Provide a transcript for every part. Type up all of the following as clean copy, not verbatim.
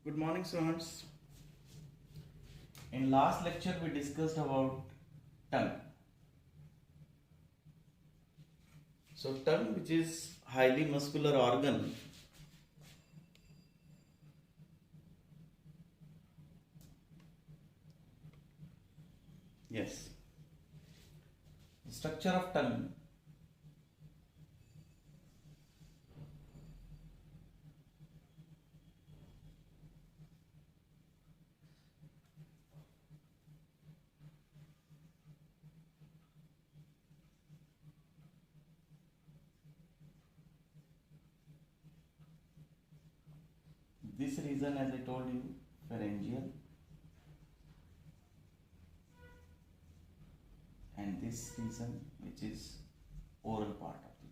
Good morning, students. In last lecture, we discussed about tongue. So, tongue, which is highly muscular organ, yes, the structure of tongue. This region, as I told you, pharyngeal, and this region, which is oral part of the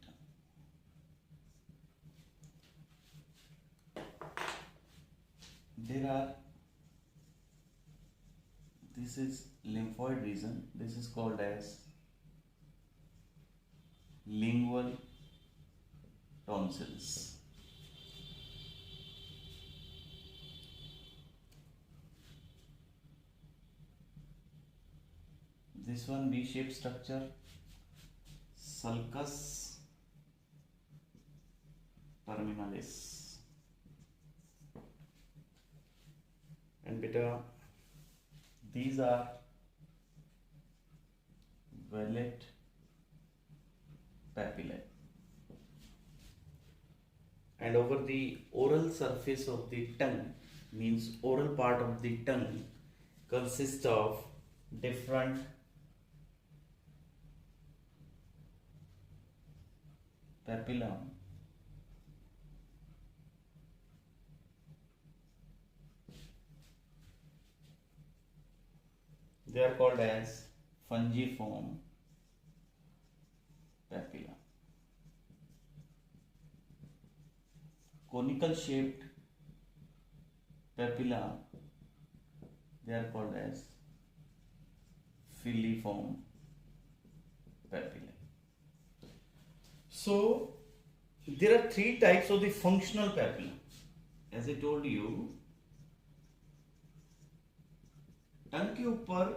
tongue. There are, this is lymphoid region. This is called as lingual tonsils. This one V-shaped structure, sulcus terminalis. And beta, these are vellet papillae. And over the oral surface of the tongue, means oral part of the tongue, consists of different papilla. They are called as fungiform papilla. Conical shaped papilla, they are called as filiform papilla. So there are three types of the functional papilla. As I told you, टंग के ऊपर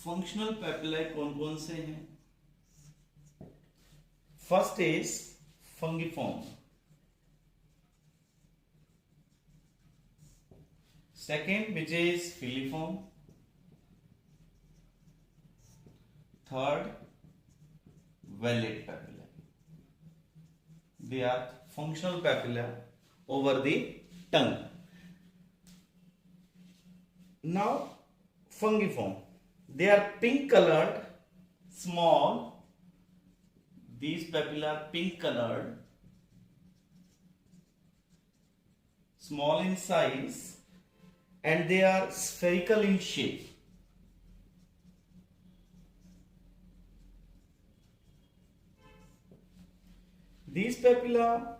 functional पैपिलाe कौन कौन से हैं? First is fungiform, second which is filiform, third vallate papilla. They are functional papilla over the tongue. Now, fungiform. They are pink colored, small. These papilla are pink colored, small in size, and they are spherical in shape. These papilla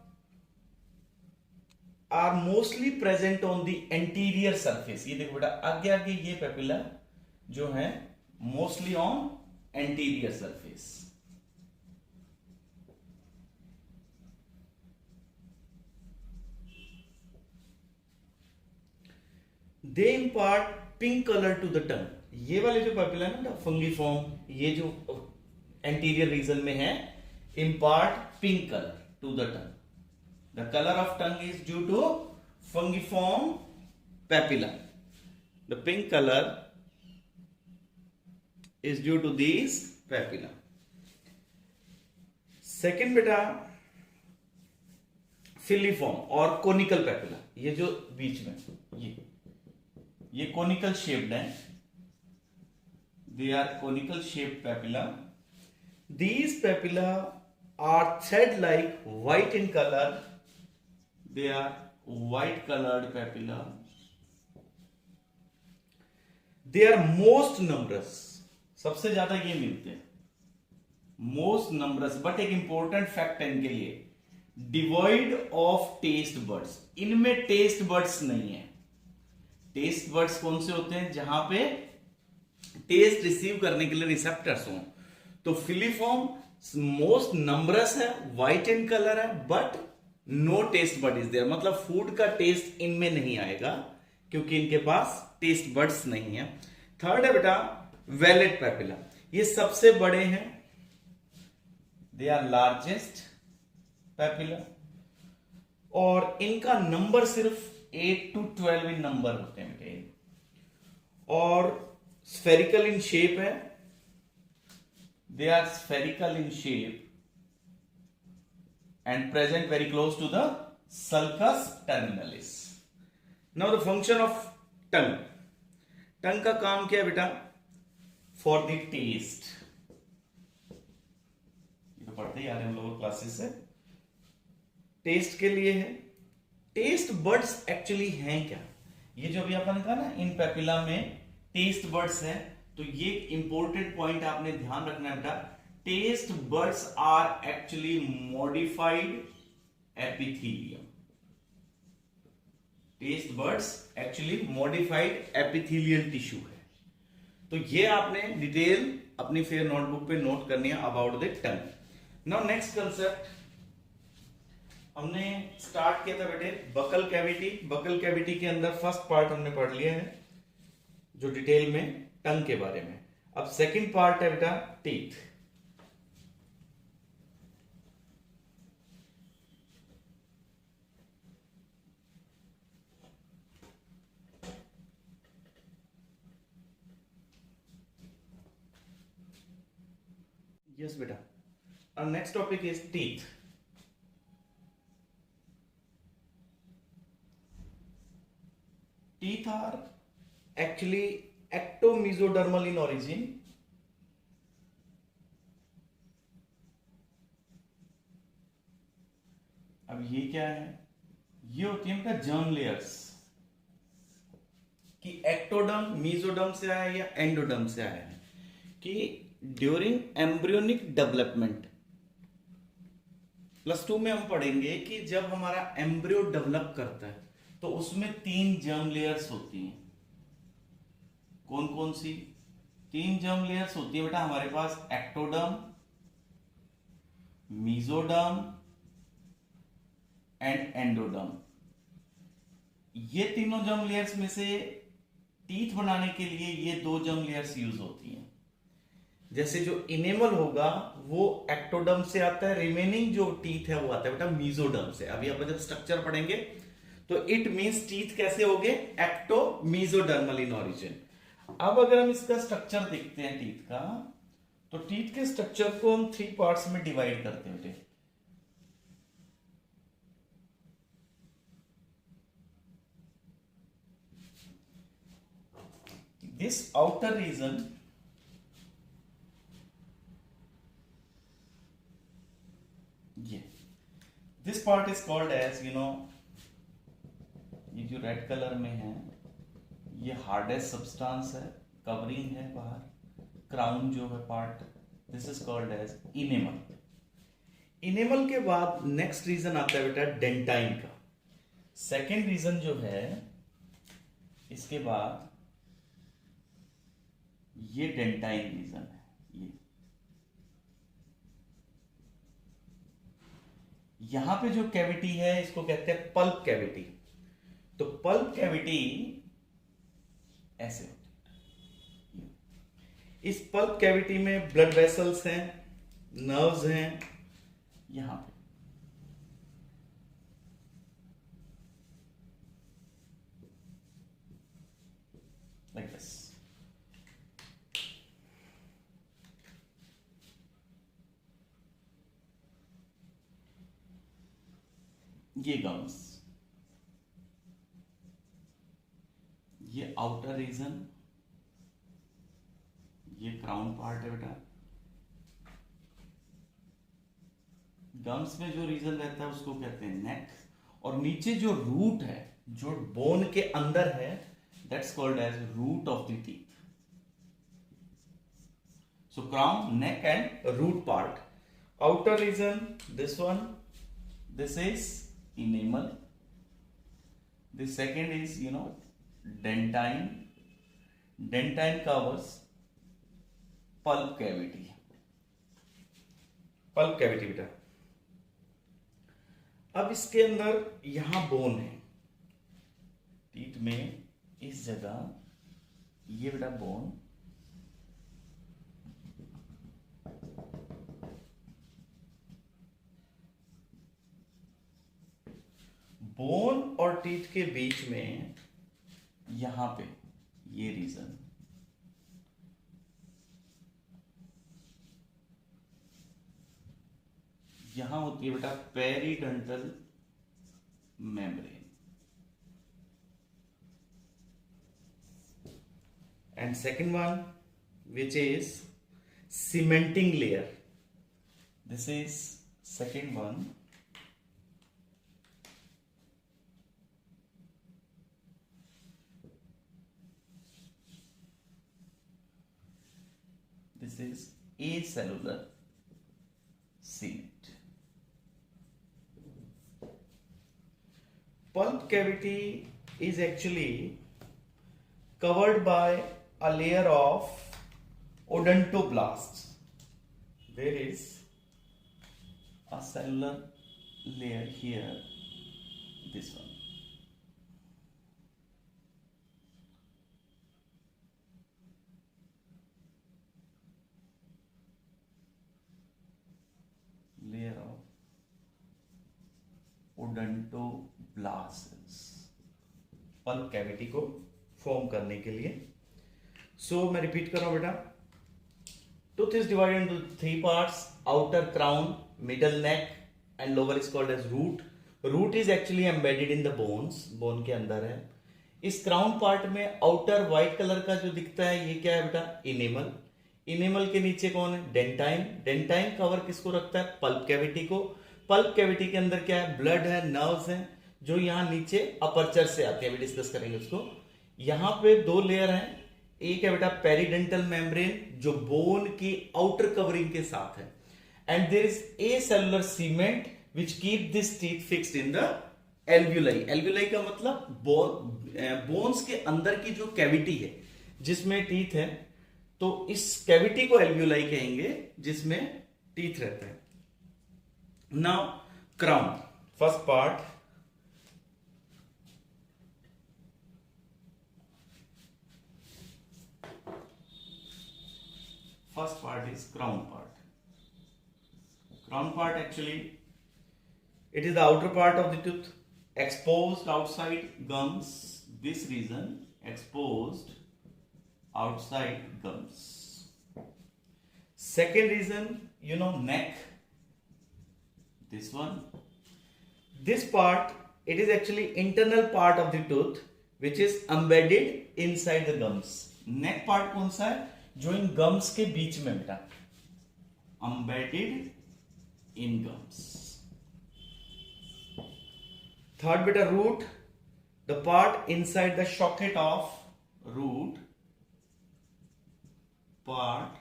are mostly present on the anterior surface. ये देखो बेटा, आगे आगे ये papilla जो है mostly on anterior surface. They impart pink color to the tongue. ये वाले जो पेपिला है ना फंगिफॉर्म, ये जो anterior region में है, impart pink color to the tongue. The color of tongue is due to fungiform papilla. The pink color is due to these papilla. Second बेटा filiform और conical papilla. ये जो बीच में ये conical shaped है. They are conical shaped papilla. These papilla are thread like, white in color. They are white colored papilla. They are most numerous. सबसे ज्यादा ये मिलते हैं, most numerous. बट एक इंपॉर्टेंट फैक्ट है इनके लिए, डिवॉइड ऑफ टेस्ट बर्ड्स. इनमें टेस्ट बर्ड्स नहीं है. टेस्ट बर्ड्स कौन से होते हैं? जहां पे टेस्ट रिसीव करने के लिए रिसेप्टर्स हों. तो फिलिफॉर्म मोस्ट नंबरस है, व्हाइट इन कलर है, but no taste bud is there. मतलब फूड का टेस्ट इनमें नहीं आएगा. क्योंकि इनके पास टेस्ट बड्स नहीं है। थर्ड है बेटा वेलेट पेपिला, ये सबसे बड़े हैं, दे आर लार्जेस्ट पेपिला, और इनका नंबर सिर्फ 8 to 12 इन नंबर होते हैं बेटे, और स्फेरिकल इन शेप है, they are spherical in shape and present very close to the sulcus terminalis. Now the function of tongue. Tongue का काम क्या है बेटा? For the taste. ये तो पढ़ते ही आ रहे हैं हम लोग क्लासेस से। टेस्ट के लिए है। टेस्ट बर्ड्स एक्चुअली हैं क्या? ये जो अभी अपन कहा ना इन पेपिला में टेस्ट बर्ड्स हैं, तो ये इंपॉर्टेंट पॉइंट आपने ध्यान रखना है बेटा। Taste buds are actually modified epithelium. Taste buds actually modified epithelial tissue है। तो ये आपने डिटेल अपनी फेयर नोटबुक पे नोट करनी है about the tongue. Now next concept हमने स्टार्ट किया था बेटे बकल कैविटी। बकल कैविटी के अंदर फर्स्ट पार्ट हमने पढ़ लिया है जो डिटेल में टंग के बारे में। अब सेकंड पार्ट है बेटा teeth. Yes, beta. Our next topic is teeth. Teeth are actually ectomesodermal in origin. अब ये क्या है? ये होती है बेटा जर्म लेयर्स, कि एक्टोडर्म मीजोडर्म से आया या एंडोडर्म से आया है, कि ड्यूरिंग एम्ब्रियोनिक डेवलपमेंट। +2 में हम पढ़ेंगे कि जब हमारा एम्ब्रियो डेवलप करता है तो उसमें 3 जर्म लेयर्स होती हैं। कौन कौन सी 3 जर्म लेयर्स होती है बेटा हमारे पास? Ectoderm, mesoderm and endoderm. ये तीनों जर्म लेयर्स में से टीथ बनाने के लिए ये 2 जर्म लेयर्स यूज होती हैं। जैसे जो इनेमल होगा वो एक्टोडर्म से आता है, रिमेनिंग जो टीथ है वो आता है बेटा मीजोडर्म से। अभी आप जब स्ट्रक्चर पढ़ेंगे तो इट मींस टीथ कैसे होंगे? Ecto mesodermal in origin. अब अगर हम इसका स्ट्रक्चर देखते हैं टीथ का, तो टीथ के स्ट्रक्चर को हम 3 पार्ट्स में डिवाइड करते हैं बेटे। This outer region this part is called as ये जो रेड कलर में है ये हार्डेस्ट सब्सटेंस है, कवरिंग है बाहर, क्राउन जो है part, this is called as enamel. Enamel के बाद नेक्स्ट रीजन आता है बेटा डेंटाइन का। सेकेंड रीजन जो है इसके बाद ये डेंटाइन रीजन है। यहां पे जो कैविटी है इसको कहते हैं पल्प कैविटी। तो पल्प कैविटी ऐसे होती है। इस पल्प कैविटी में ब्लड वेसल्स हैं, नर्व्स हैं यहां पे। Like this. ये गम्स, ये आउटर रीजन, ये क्राउन पार्ट है बेटा। गम्स में जो रीजन रहता है उसको कहते हैं नेक, और नीचे जो रूट है जो बोन के अंदर है that's called as root of the teeth. So crown, neck and root part. Outer region this one, this is enamel. The second is dentine. Dentine covers pulp cavity. Pulp cavity बेटा। अब इसके अंदर यहां bone है, teeth में इस जगह ये बेटा बोन, बोन और टीथ के बीच में यहां पे ये रीजन, यहां होती है बेटा पेरिडंटल membrane, and second one which is cementing layer. This is second one. This is acellular cement. Pulp cavity is actually covered by a layer of odontoblasts. There is a cellular layer here, this one. Layer of odontoblasts pulp cavity को form करने के लिए. सो मैं repeat कर रहा हूं बेटा. Tooth is divided into three parts: outer crown, middle neck, and lower is called as root. Root is actually embedded in the bones. Bone के अंदर है. इस क्राउन पार्ट में आउटर व्हाइट कलर का जो दिखता है ये क्या है बेटा? इनेमल. इनेमल के नीचे कौन है? डेंटाइन. डेंटाइन कवर किसको रखता है? पल्प कैविटी को. पल्प कैविटी के अंदर क्या है? ब्लड है, नर्व्स हैं, जो यहां नीचे अपर्चर से आते हैं. अभी डिस्कस करेंगे उसको. यहां पे दो लेयर हैं. एक है बेटा पेरिडेंटल मेम्ब्रेन जो बोन की आउटर कवरिंग के साथ है, and there is a cellular cement which keep this teeth fixed in the alveoli. Alveoli का मतलब बोन्स के अंदर की जो कैविटी है जिसमें टीथ है, तो इस कैविटी को एल्व्यूलाई कहेंगे जिसमें टीथ रहते हैं. Now crown, first part. First part is crown part. Crown part actually, it is the outer part of the tooth, exposed outside gums. This region exposed outside gums. Second reason, neck. This one. This part, it is actually internal part of the tooth which is embedded inside the gums. Neck part कौन सा है? जो इन gums के बीच में बेटा, embedded in gums. Third बेटा root, the part inside the socket of root, part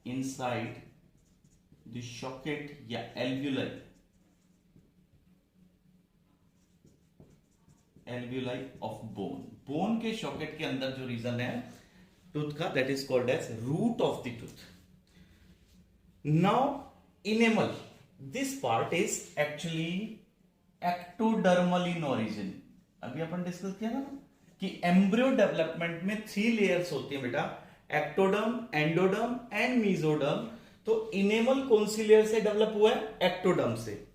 inside the socket या alveoli of bone. Bone के socket के अंदर जो रीजन है टूथ का, that is called as root of the tooth. Now enamel, this part is actually ectodermal in origin. अभी अपन discuss किया ना कि एम्ब्रियो डेवलपमेंट में 3 लेयर्स होती है बेटा, एक्टोडर्म, एंडोडर्म एंड मीजोडर्म. तो इनेमल कौन सी लेयर से डेवलप हुआ है? एक्टोडर्म से.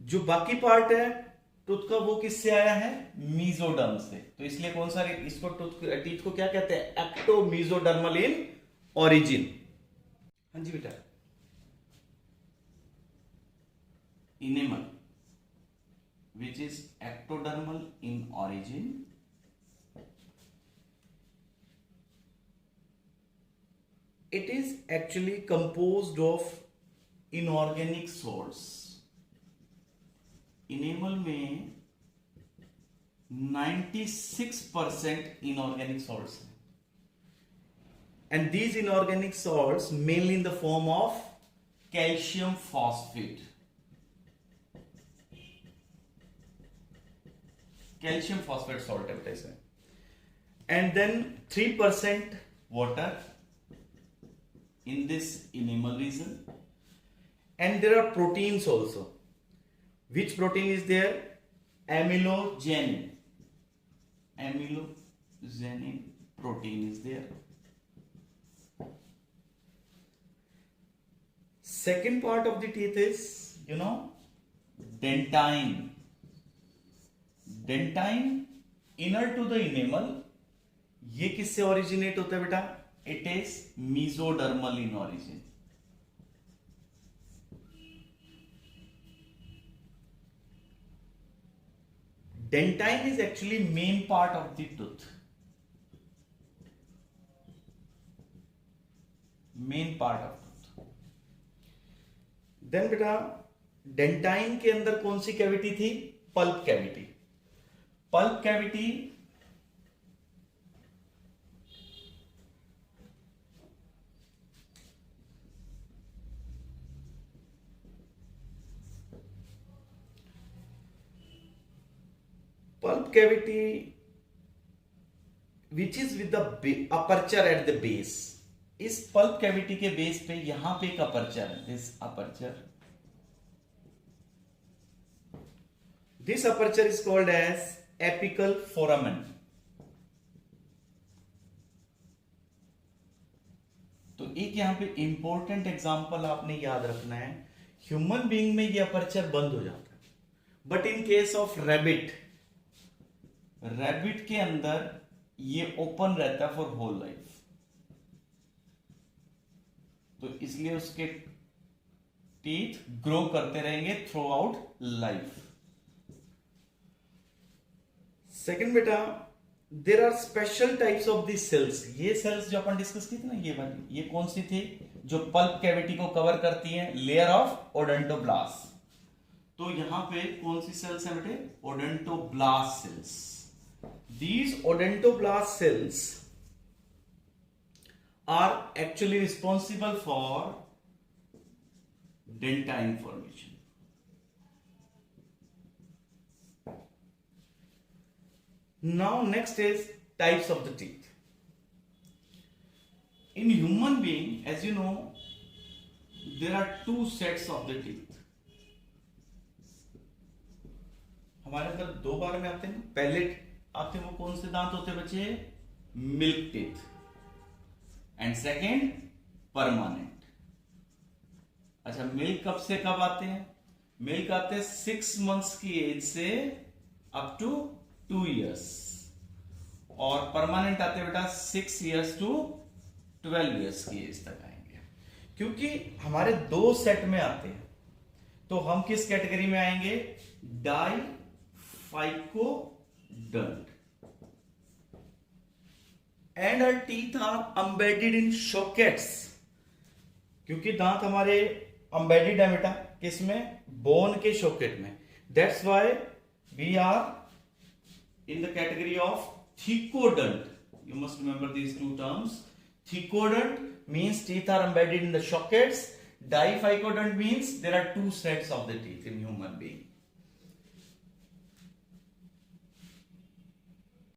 जो बाकी पार्ट है टूथ का वो किससे आया है? मीजोडर्म से. तो इसलिए कौन सा इसको टीथ को क्या कहते हैं? एक्टोमीजोडर्मल इन ओरिजिन. हाँ जी बेटा. Enamel which is ectodermal in origin, it is actually composed of inorganic salts. Enamel में 96% inorganic salts हैं, and these inorganic salts mainly in the form of calcium phosphate. Calcium phosphate salt है इसमें, and then 3% water in this enamel region, and there are proteins also. Which protein is there? Amelogenin. amylogenin protein is there. Second part of the teeth is, dentine. Dentine inner to the enamel. ये किससे originate होता है बेटा? It is mesodermal in origin. Dentine is actually main part of the tooth. Main part of tooth. Then बेटा dentine के अंदर कौन सी cavity थी? Pulp cavity. Pulp cavity which is with the aperture at the base. इस pulp cavity के base पे यहां पे एक अपर्चर है. This aperture is called as apical foramen. तो एक यहां पे इंपॉर्टेंट एग्जांपल आपने याद रखना है. ह्यूमन बीइंग में ये अपर्चर बंद हो जाता है, but in case of rabbit के अंदर ये ओपन रहता है फॉर होल लाइफ. तो इसलिए उसके टीथ ग्रो करते रहेंगे थ्रू आउट लाइफ. सेकेंड बेटा, there are special types of the cells. ये सेल्स जो अपन डिस्कस की थी ना, ये वाली, ये कौन सी थी? जो पल्प कैविटी को कवर करती है, लेयर ऑफ ओडेंटोब्लास्ट. तो यहां पे कौन सी सेल्स है बेटे? Odontoblast cells. These odontoblasts cells are actually responsible for dentine formation. Now next is types of the teeth. In human being, as you know, there are two sets of the teeth. हमारे अंदर दो बार में आते हैं. पहले आते वो कौन से दांत होते बच्चे? Milk teeth. And second permanent. अच्छा, मिल्क कब से कब आते हैं? मिल्क आते हैं 6 months की एज से अप टू 2 years. और परमानेंट आते हैं बेटा 6 years to 12 years की एज तक आएंगे. क्योंकि हमारे दो सेट में आते हैं, तो हम किस कैटेगरी में आएंगे? डाइफाइकोडंट. And our teeth are embedded in sockets. क्योंकि दांत हमारे embedded है बेटा किसमें? बोन के socket में. That's why we are in the category of thecodont. You must remember these two terms. Thecodont means teeth are embedded in the sockets. Diphycodont means there are two sets of the teeth in human being.